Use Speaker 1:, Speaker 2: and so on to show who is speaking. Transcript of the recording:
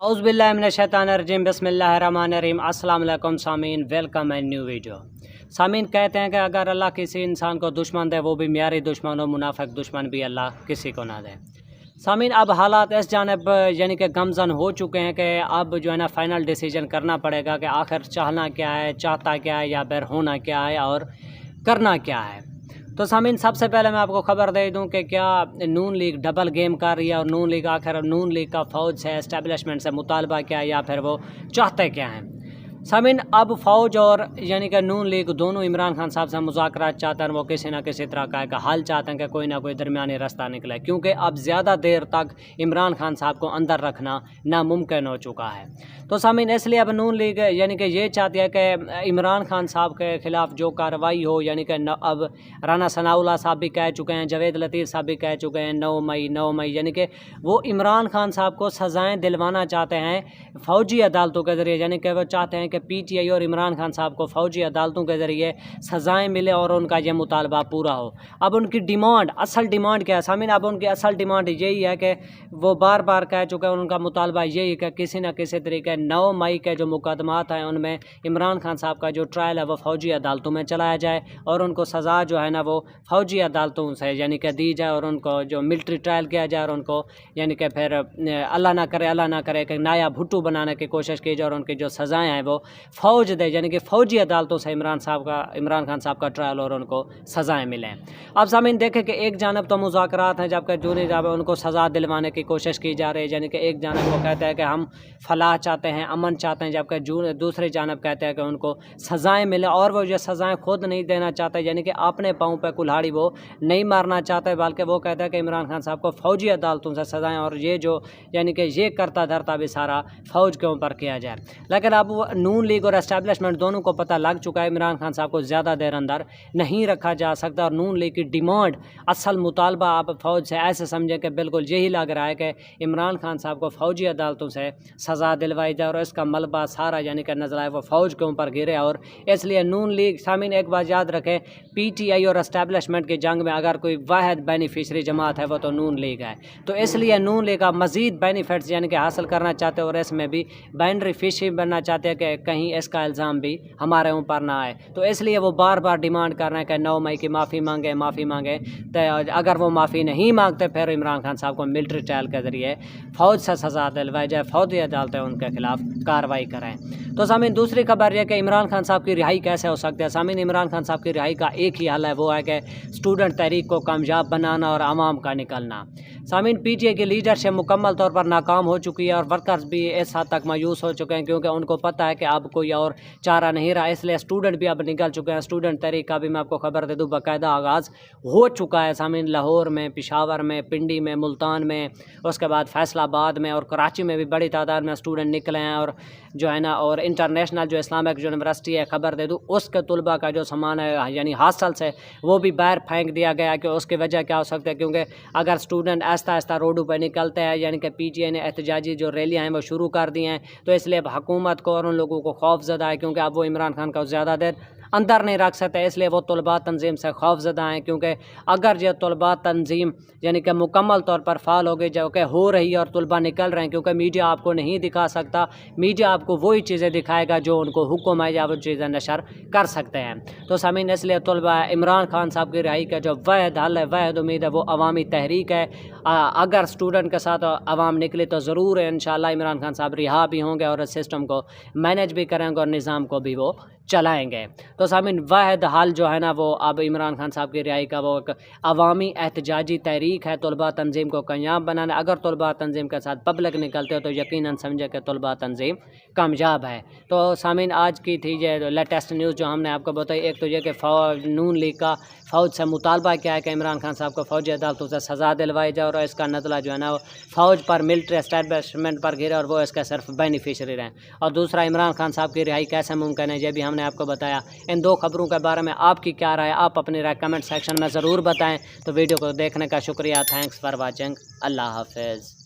Speaker 1: اعوذ باللہ من الشیطان الرجیم بسم اللہ الرحمن الرحیم السلام علیکم سامعین، ویلکم اے نیو ویڈیو۔ سامعین کہتے ہیں کہ اگر اللہ کسی انسان کو دشمن دے وہ بھی معیاری دشمن ہو، منافق دشمن بھی اللہ کسی کو نہ دے۔ سامعین اب حالات اس جانب یعنی کہ گمزن ہو چکے ہیں کہ اب جو ہے نا فائنل ڈیسیجن کرنا پڑے گا کہ آخر چاہنا کیا ہے، چاہتا کیا ہے یا پھر ہونا کیا ہے اور کرنا کیا ہے۔ تو سامعین سب سے پہلے میں آپ کو خبر دے دوں کہ کیا نون لیگ ڈبل گیم کر رہی ہے اور نون لیگ آخر نون لیگ کا فوج سے اسٹیبلشمنٹ سے مطالبہ کیا ہے یا پھر وہ چاہتے کیا ہیں۔ سامعین اب فوج اور یعنی کہ نون لیگ دونوں عمران خان صاحب سے مذاکرات چاہتے ہیں، وہ کسی نہ کسی طرح کا حل چاہتے ہیں کہ کوئی نہ کوئی درمیانی راستہ نکلے، کیونکہ اب زیادہ دیر تک عمران خان صاحب کو اندر رکھنا ناممکن ہو چکا ہے۔ تو سامعین اس لیے اب نون لیگ یعنی کہ یہ چاہتی ہے کہ عمران خان صاحب کے خلاف جو کارروائی ہو، یعنی کہ اب رانا ثناء اللہ صاحب بھی کہہ چکے ہیں، جاوید لطیف صاحب بھی کہہ چکے ہیں 9 مئی یعنی کہ وہ عمران خان صاحب کو سزائیں دلوانا چاہتے ہیں فوجی عدالتوں کے ذریعے، یعنی کہ وہ چاہتے ہیں کہ پی ٹی آئی اور عمران خان صاحب کو فوجی عدالتوں کے ذریعے سزائیں ملے اور ان کا یہ مطالبہ پورا ہو۔ اب ان کی ڈیمانڈ، اصل ڈیمانڈ کیا ہے سامعین؟ اب ان کی اصل ڈیمانڈ یہی ہے کہ وہ بار بار کہہ چکے ہیں، ان کا مطالبہ یہی ہے کہ کسی نہ کسی طریقے 9 مئی کے جو مقدمات ہیں ان میں عمران خان صاحب کا جو ٹرائل ہے وہ فوجی عدالتوں میں چلایا جائے اور ان کو سزا جو ہے نا وہ فوجی عدالتوں سے یعنی کہ دی جائے، اور ان کو جو ملٹری ٹرائل کیا جائے اور ان کو یعنی کہ پھر اللہ نہ کرے کہ نایا بھٹو بنانے کی کوشش کی جائے اور ان کی جو سزائیں ہیں وہ فوج دے، یعنی کہ فوجی عدالتوں سے عمران خان صاحب کا ٹرائل اور ان کو سزائیں ملیں۔ اب سامعین دیکھیں کہ ایک جانب تو مذاکرات ہیں، جبکہ دوسری جانب ان کو سزا دلوانے کی کوشش کی جا رہی ہے، یعنی کہ ایک جانب وہ کہتے ہیں کہ ہم فلاح چاہتے ہیں، امن چاہتے ہیں، جبکہ دوسری جانب کہتے ہیں کہ ان کو سزائیں ملیں، اور وہ یہ سزائیں خود نہیں دینا چاہتے، یعنی کہ اپنے پاؤں پہ کلہاڑی وہ نہیں مارنا چاہتے، بلکہ وہ کہتے ہیں کہ عمران خان صاحب کو فوجی عدالتوں سے سزائیں اور یہ جو یعنی کہ یہ کرتا دھرتا بھی سارا فوج کے اوپر کیا جائے۔ لیکن اب نون لیگ اور اسٹیبلشمنٹ دونوں کو پتہ لگ چکا ہے عمران خان صاحب کو زیادہ دیر اندر نہیں رکھا جا سکتا، اور نون لیگ کی ڈیمانڈ، اصل مطالبہ آپ فوج سے ایسے سمجھیں کہ بالکل یہی لگ رہا ہے کہ عمران خان صاحب کو فوجی عدالتوں سے سزا دلوائی جائے اور اس کا ملبہ سارا یعنی کہ نظر آئے وہ فوج کے اوپر گرے، اور اس لیے نون لیگ سامعین ایک بات یاد رکھیں، پی ٹی آئی اور اسٹیبلشمنٹ کی جنگ میں اگر کوئی واحد بینیفیشری جماعت ہے وہ تو نون لیگ ہے، تو اس لیے نون لیگ کا مزید بینیفٹس یعنی کہ حاصل کرنا چاہتے ہیں اور اس میں بھی بینیفیشری بننا چاہتے ہیں کہ کہیں اس کا الزام بھی ہمارے اوپر نہ آئے، تو اس لیے وہ بار بار ڈیمانڈ کر رہے ہیں کہ 9 مئی کی معافی مانگیں، تو اگر وہ معافی نہیں مانگتے پھر عمران خان صاحب کو ملٹری ٹرائل کے ذریعے فوج سے سزا دلوائی جائے، فوجی عدالتیں ان کے خلاف کارروائی کریں۔ تو سامعین دوسری خبر یہ کہ عمران خان صاحب کی رہائی کیسے ہو سکتی ہے؟ سامعین عمران خان صاحب کی رہائی کا ایک ہی حل ہے، وہ ہے کہ اسٹوڈنٹ تحریک کو کامیاب بنانا اور عوام کا نکلنا۔ سامعین پی ٹی آئی کی لیڈرشپ مکمل طور پر ناکام ہو چکی ہے اور ورکرز بھی اس حد تک مایوس ہو چکے ہیں، کیونکہ ان کو پتہ ہے کہ اب کوئی اور چارہ نہیں رہا، اس لیے اسٹوڈنٹ بھی اب نکل چکے ہیں۔ اسٹوڈنٹ تحریک کا بھی میں آپ کو خبر دے دوں باقاعدہ آغاز ہو چکا ہے سامعین، لاہور میں، پشاور میں، پنڈی میں، ملتان میں، اس کے بعد فیصل آباد میں اور کراچی میں بھی بڑی تعداد میں اسٹوڈنٹ نکلے ہیں، اور جو ہے نا اور انٹرنیشنل جو اسلامک یونیورسٹی ہے خبر دے دوں اس کے طلباء کا جو سامان ہے یعنی ہاسٹل سے وہ بھی باہر پھینک دیا گیا، کہ اس کی وجہ کیا ہو سکتا ہے؟ کیونکہ اگر اسٹوڈنٹ آہستہ آہستہ روڈوں پہ نکلتے ہیں، یعنی کہ پی ٹی آئی نے احتجاجی جو ریلیاں ہیں وہ شروع کر دی ہیں، تو اس لیے حکومت کو اور ان لوگوں کو خوف زدہ ہے، کیونکہ اب وہ عمران خان کا زیادہ دیر اندر نہیں رکھ سکتے، اس لیے وہ طلباء تنظیم سے خوف زدہ ہیں، کیونکہ اگر یہ طلباء تنظیم یعنی کہ مکمل طور پر فعال ہو گئی جو کہ ہو رہی ہے اور طلباء نکل رہے ہیں، کیونکہ میڈیا آپ کو نہیں دکھا سکتا، میڈیا آپ کو وہی چیزیں دکھائے گا جو ان کو حکم ہے یا وہ چیزیں نشر کر سکتے ہیں۔ تو سامعین اس لیے طلباء عمران خان صاحب کی رہائی کا جو واحد حل ہے، واحد امید ہے، وہ عوامی تحریک ہے۔ اگر اسٹوڈنٹ کے ساتھ عوام نکلے تو ضرور انشاءاللہ عمران خان صاحب رہا بھی ہوں گے اور سسٹم کو مینیج بھی کریں گے اور نظام کو بھی وہ چلائیں گے۔ تو سامعین واحد حل جو ہے نا وہ اب عمران خان صاحب کی رہائی کا وہ ایک عوامی احتجاجی تحریک ہے، طلباء تنظیم کو کامیاب بنانا۔ اگر طلباء تنظیم کے ساتھ پبلک نکلتے ہو تو یقیناً سمجھے کہ طلباء تنظیم کامیاب ہے۔ تو سامعین آج کی تھی یہ لیٹسٹ نیوز جو ہم نے آپ کو بتائی، ایک تو یہ کہ نون لیگ کا فوج سے مطالبہ کیا ہے کہ عمران خان صاحب کو فوجی عدالتوں سے سزا دلوائی جائے اور اس کا نزلہ جو ہے نا وہ فوج پر، ملٹری اسٹیبلشمنٹ پر گرے اور وہ اس کا صرف بینیفیشری رہیں، اور دوسرا عمران خان صاحب کی رہائی کیسے ممکن ہے یہ بھی ہم نے آپ کو بتایا۔ ان دو خبروں کے بارے میں آپ کی کیا رائے؟ آپ اپنی رائے کمنٹ سیکشن میں ضرور بتائیں۔ تو ویڈیو کو دیکھنے کا شکریہ، تھینکس فار واچنگ، اللہ حافظ۔